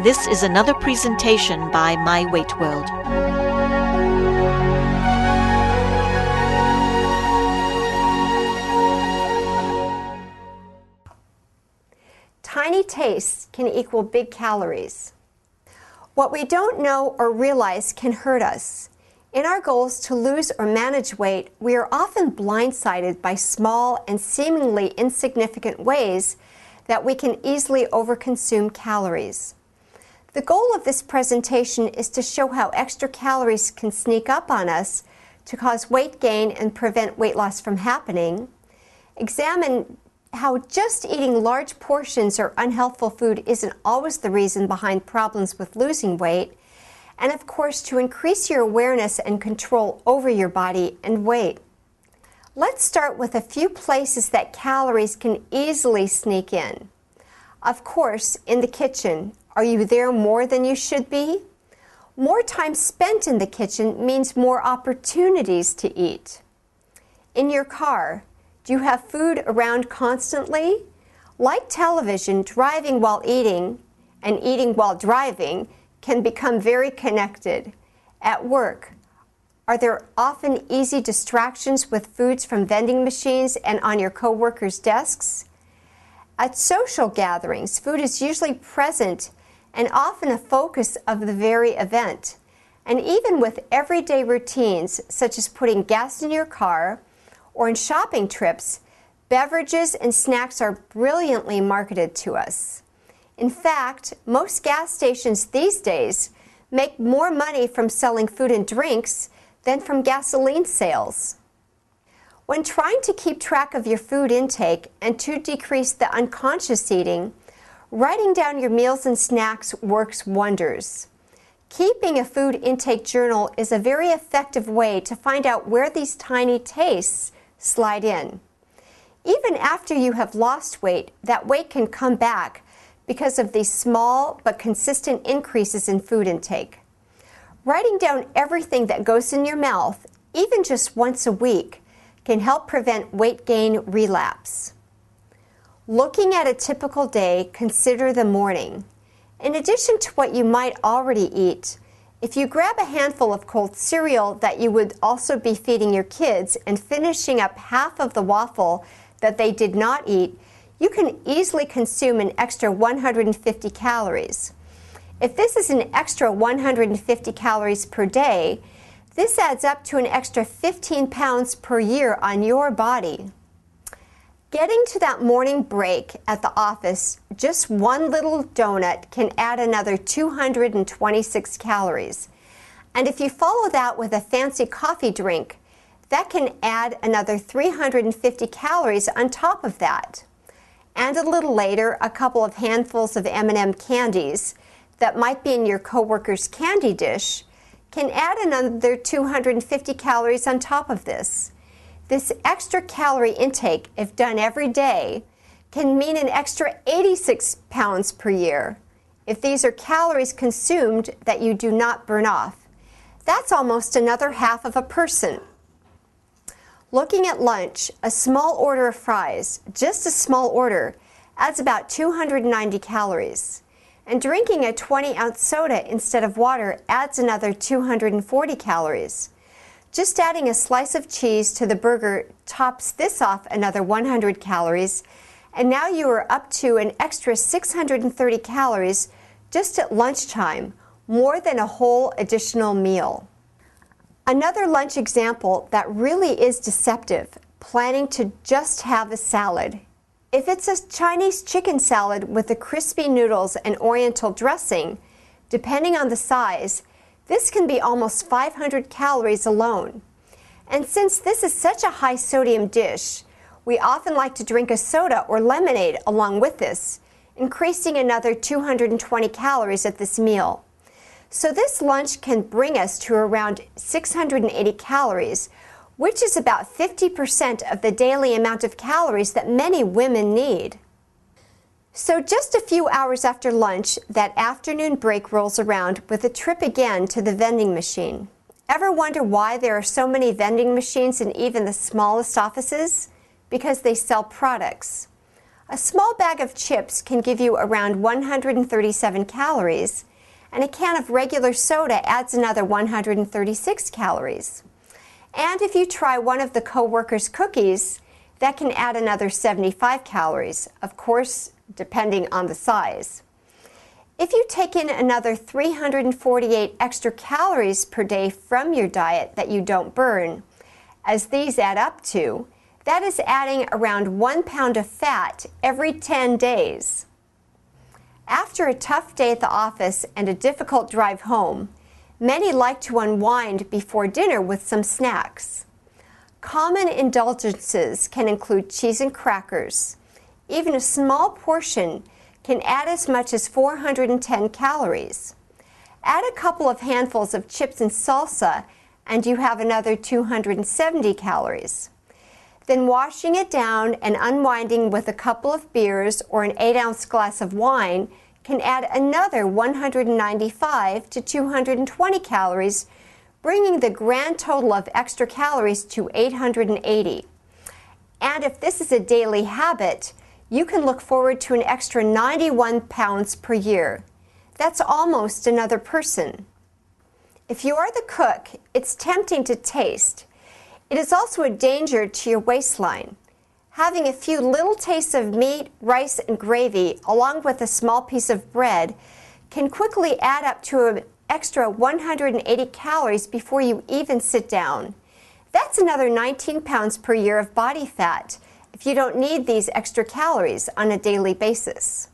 This is another presentation by My Weight World. Tiny tastes can equal big calories. What we don't know or realize can hurt us. In our goals to lose or manage weight, we are often blindsided by small and seemingly insignificant ways that we can easily overconsume calories. The goal of this presentation is to show how extra calories can sneak up on us to cause weight gain and prevent weight loss from happening, examine how just eating large portions or unhealthful food isn't always the reason behind problems with losing weight, and of course to increase your awareness and control over your body and weight. Let's start with a few places that calories can easily sneak in. Of course, in the kitchen. Are you there more than you should be? More time spent in the kitchen means more opportunities to eat. In your car. Do you have food around constantly? Like television, driving while eating and eating while driving can become very connected. At work, are there often easy distractions with foods from vending machines and on your coworkers' desks? At social gatherings, food is usually present and often a focus of the very event. And even with everyday routines, such as putting gas in your car, or in shopping trips, beverages and snacks are brilliantly marketed to us. In fact, most gas stations these days make more money from selling food and drinks than from gasoline sales. When trying to keep track of your food intake and to decrease the unconscious eating, writing down your meals and snacks works wonders. Keeping a food intake journal is a very effective way to find out where these tiny tastes slide in. Even after you have lost weight, that weight can come back because of these small but consistent increases in food intake. Writing down everything that goes in your mouth, even just once a week, can help prevent weight gain relapse. Looking at a typical day, consider the morning. In addition to what you might already eat, if you grab a handful of cold cereal that you would also be feeding your kids and finishing up half of the waffle that they did not eat, you can easily consume an extra 150 calories. If this is an extra 150 calories per day, this adds up to an extra 15 pounds per year on your body. Getting to that morning break at the office, just one little donut can add another 226 calories. And if you follow that with a fancy coffee drink, that can add another 350 calories on top of that. And a little later, a couple of handfuls of M&M candies that might be in your coworker's candy dish can add another 250 calories on top of this. This extra calorie intake, if done every day, can mean an extra 86 pounds per year. If these are calories consumed that you do not burn off, that's almost another half of a person. Looking at lunch, a small order of fries, just a small order, adds about 290 calories. And drinking a 20-ounce soda instead of water adds another 240 calories. Just adding a slice of cheese to the burger tops this off another 100 calories, and now you are up to an extra 630 calories just at lunchtime, more than a whole additional meal. Another lunch example that really is deceptive, planning to just have a salad. If it's a Chinese chicken salad with the crispy noodles and oriental dressing, depending on the size, this can be almost 500 calories alone. And since this is such a high sodium dish, we often like to drink a soda or lemonade along with this, increasing another 220 calories at this meal. So this lunch can bring us to around 680 calories, which is about 50% of the daily amount of calories that many women need. So just a few hours after lunch, that afternoon break rolls around with a trip again to the vending machine. Ever wonder why there are so many vending machines in even the smallest offices? Because they sell products. A small bag of chips can give you around 137 calories, and a can of regular soda adds another 136 calories. And if you try one of the co-workers' cookies, that can add another 75 calories, of course, depending on the size. If you take in another 348 extra calories per day from your diet that you don't burn, as these add up to, that is adding around 1 pound of fat every 10 days. After a tough day at the office and a difficult drive home, many like to unwind before dinner with some snacks. Common indulgences can include cheese and crackers. Even a small portion can add as much as 410 calories. Add a couple of handfuls of chips and salsa and you have another 270 calories. Then washing it down and unwinding with a couple of beers or an 8-ounce glass of wine can add another 195 to 220 calories, bringing the grand total of extra calories to 880. And if this is a daily habit, you can look forward to an extra 91 pounds per year. That's almost another person. If you are the cook, it's tempting to taste. It is also a danger to your waistline. Having a few little tastes of meat, rice, and gravy, along with a small piece of bread, can quickly add up to an extra 180 calories before you even sit down. That's another 19 pounds per year of body fat if you don't need these extra calories on a daily basis.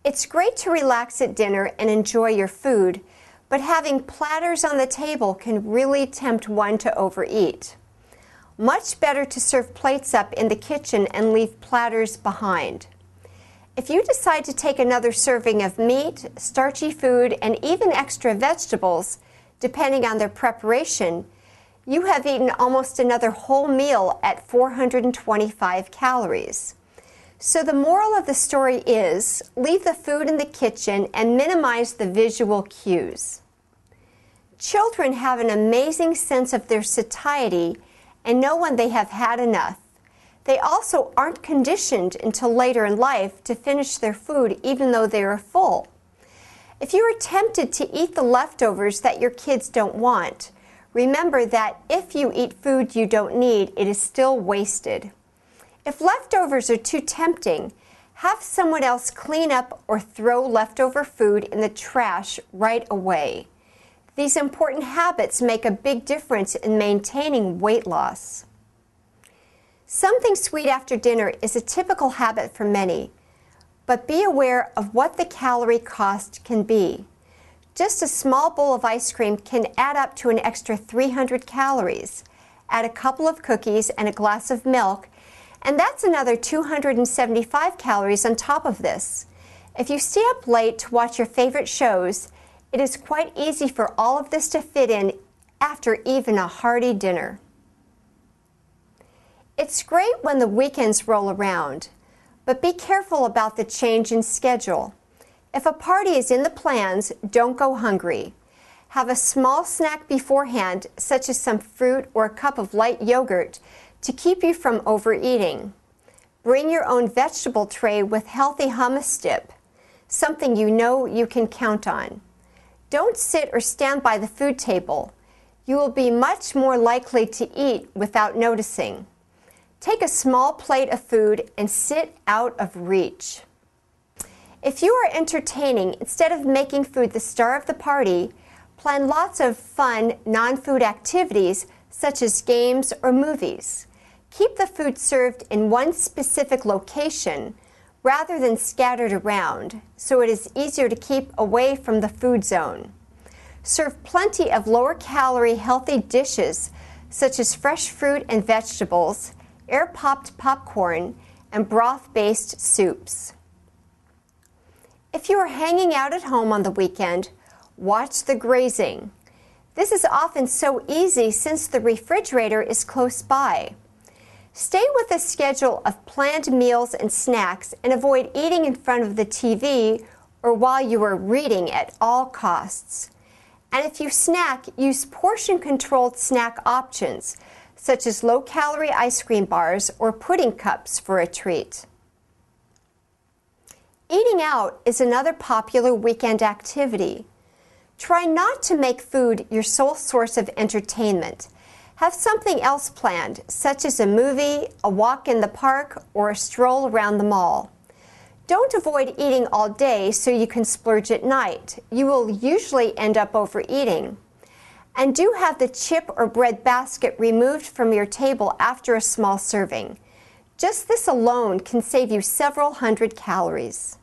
It's great to relax at dinner and enjoy your food, but having platters on the table can really tempt one to overeat. Much better to serve plates up in the kitchen and leave platters behind. If you decide to take another serving of meat, starchy food, and even extra vegetables, depending on their preparation, you have eaten almost another whole meal at 425 calories. So the moral of the story is, leave the food in the kitchen and minimize the visual cues. Children have an amazing sense of their satiety and know when they have had enough. They also aren't conditioned until later in life to finish their food even though they are full. If you are tempted to eat the leftovers that your kids don't want, remember that if you eat food you don't need, it is still wasted. If leftovers are too tempting, have someone else clean up or throw leftover food in the trash right away. These important habits make a big difference in maintaining weight loss. Something sweet after dinner is a typical habit for many, but be aware of what the calorie cost can be. Just a small bowl of ice cream can add up to an extra 300 calories. Add a couple of cookies and a glass of milk, and that's another 275 calories on top of this. If you stay up late to watch your favorite shows, it is quite easy for all of this to fit in after even a hearty dinner. It's great when the weekends roll around, but be careful about the change in schedule. If a party is in the plans, don't go hungry. Have a small snack beforehand, such as some fruit or a cup of light yogurt, to keep you from overeating. Bring your own vegetable tray with healthy hummus dip, something you know you can count on. Don't sit or stand by the food table. You will be much more likely to eat without noticing. Take a small plate of food and sit out of reach. If you are entertaining, instead of making food the star of the party, plan lots of fun, non-food activities such as games or movies. Keep the food served in one specific location rather than scattered around, so it is easier to keep away from the food zone. Serve plenty of lower-calorie healthy dishes such as fresh fruit and vegetables, air-popped popcorn, and broth-based soups. If you are hanging out at home on the weekend, watch the grazing. This is often so easy since the refrigerator is close by. Stay with a schedule of planned meals and snacks and avoid eating in front of the TV or while you are reading at all costs. And if you snack, use portion-controlled snack options, such as low-calorie ice cream bars or pudding cups for a treat. Eating out is another popular weekend activity. Try not to make food your sole source of entertainment. Have something else planned, such as a movie, a walk in the park, or a stroll around the mall. Don't avoid eating all day so you can splurge at night. You will usually end up overeating. And do have the chip or bread basket removed from your table after a small serving. Just this alone can save you several hundred calories.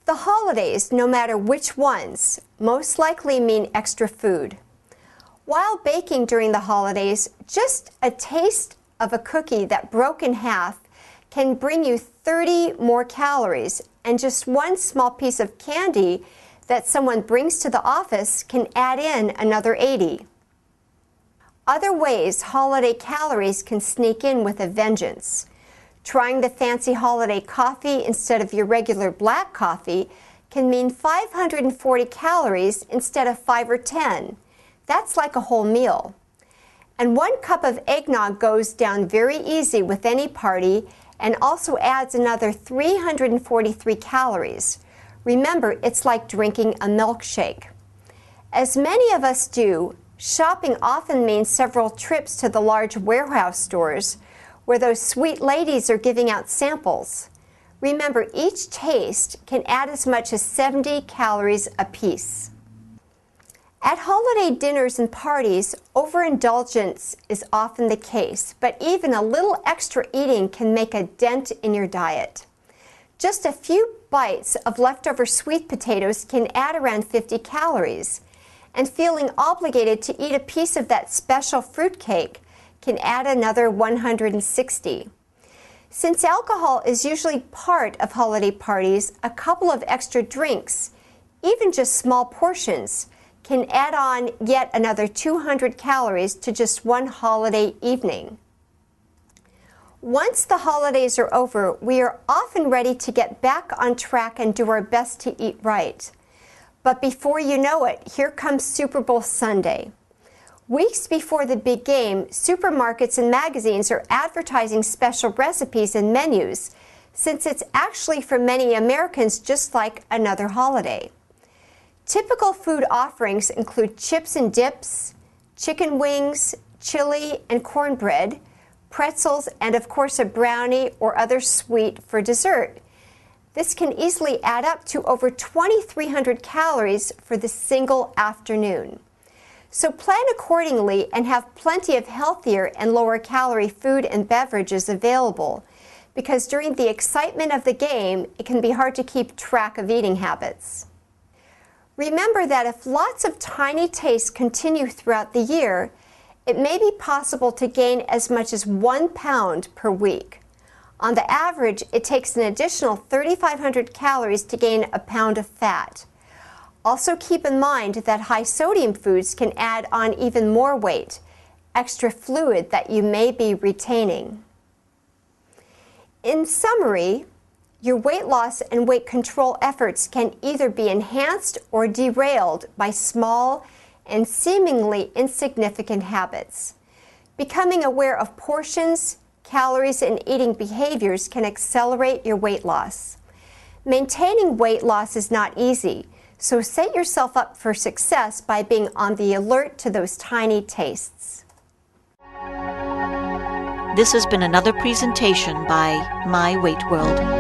The holidays, no matter which ones, most likely mean extra food. While baking during the holidays, just a taste of a cookie that broke in half can bring you 30 more calories, and just one small piece of candy that someone brings to the office can add in another 80. Other ways holiday calories can sneak in with a vengeance. Trying the fancy holiday coffee instead of your regular black coffee can mean 540 calories instead of 5 or 10. That's like a whole meal. And 1 cup of eggnog goes down very easy with any party and also adds another 343 calories. Remember, it's like drinking a milkshake. As many of us do, shopping often means several trips to the large warehouse stores where those sweet ladies are giving out samples. Remember, each taste can add as much as 70 calories apiece. At holiday dinners and parties, overindulgence is often the case, but even a little extra eating can make a dent in your diet. Just a few bites of leftover sweet potatoes can add around 50 calories, and feeling obligated to eat a piece of that special fruitcake can add another 160. Since alcohol is usually part of holiday parties, a couple of extra drinks, even just small portions, can add on yet another 200 calories to just one holiday evening. Once the holidays are over, we are often ready to get back on track and do our best to eat right. But before you know it, here comes Super Bowl Sunday. Weeks before the big game, supermarkets and magazines are advertising special recipes and menus, since it's actually for many Americans just like another holiday. Typical food offerings include chips and dips, chicken wings, chili and cornbread, pretzels, and of course a brownie or other sweet for dessert. This can easily add up to over 2,300 calories for the single afternoon. So plan accordingly and have plenty of healthier and lower calorie food and beverages available, because during the excitement of the game, it can be hard to keep track of eating habits. Remember that if lots of tiny tastes continue throughout the year, it may be possible to gain as much as 1 pound per week. On the average, it takes an additional 3,500 calories to gain a pound of fat. Also keep in mind that high sodium foods can add on even more weight, extra fluid that you may be retaining. In summary, your weight loss and weight control efforts can either be enhanced or derailed by small and seemingly insignificant habits. Becoming aware of portions, calories, and eating behaviors can accelerate your weight loss. Maintaining weight loss is not easy, so set yourself up for success by being on the alert to those tiny tastes. This has been another presentation by My Weight World.